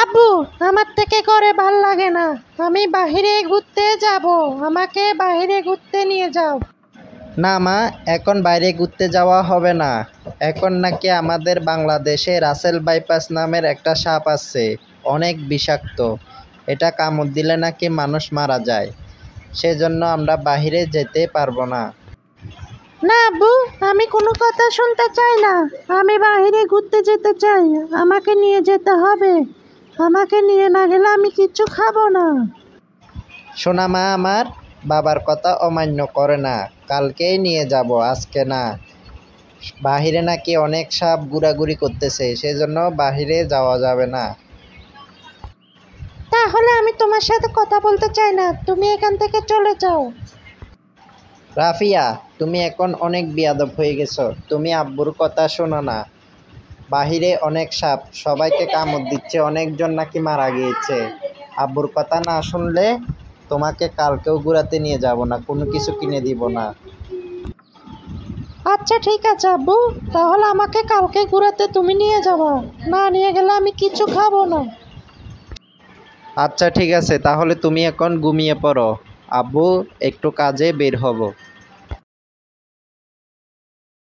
আব্বু, আমার থেকে ঘরে ভাল লাগে না। আমি বাহিরে ঘুরতে যাব। আমাকে বাহিরে ঘুরতে নিয়ে যাও। না মা, এখন বাইরে ঘুরতে যাওয়া হবে না। এখন নাকি আমাদের বাংলাদেশে রাসেল বাইপাস নামের একটা সাপ আছে, অনেক বিষাক্ত। এটা কামড় দিলে নাকি মানুষ মারা যায়। সেজন্য আমরা বাহিরে যেতে পারবো না। না আব্বু, আমি কোনো কথা শুনতে চাই না। আমি বাহিরে ঘুরতে যেতে চাই। আমাকে নিয়ে যেতে হবে। আমাকে নিয়ে না গেলে আমি কিচ্ছু খাবো না। সোনা মা আমার বাবার কথা অমান্য করে না। কালকেই নিয়ে যাব, আজকে না। বাহিরে নাকি অনেক সাপ ঘোরাঘুরি করতেছে, সেজন্য বাহিরে যাওয়া যাবে না। তাহলে আমি তোমার সাথে কথা বলতে চাই না। তুমি এখান থেকে চলে যাও। রাফিয়া, তুমি এখন অনেক বেয়াদব হয়ে গেছো। তুমি আব্বুর কথা শোনো না। বাহিরে অনেক সাপ, সবাইকে কামড় দিচ্ছে, অনেকজন নাকি মারা গিয়েছে। আব্বুর কথা না শুনলে তোমাকে কালকেও ঘোরাতে নিয়ে যাব না, কোনো কিছু কিনে দিব না। আচ্ছা ঠিক আছে আব্বু, তাহলে আমাকে কালকে ঘুরাতে তুমি নিয়ে যাবা। না নিয়ে গেলে আমি কিছু খাবো না। আচ্ছা ঠিক আছে, তাহলে তুমি এখন ঘুমিয়ে পড়ো। আব্বু একটু কাজে বের হব।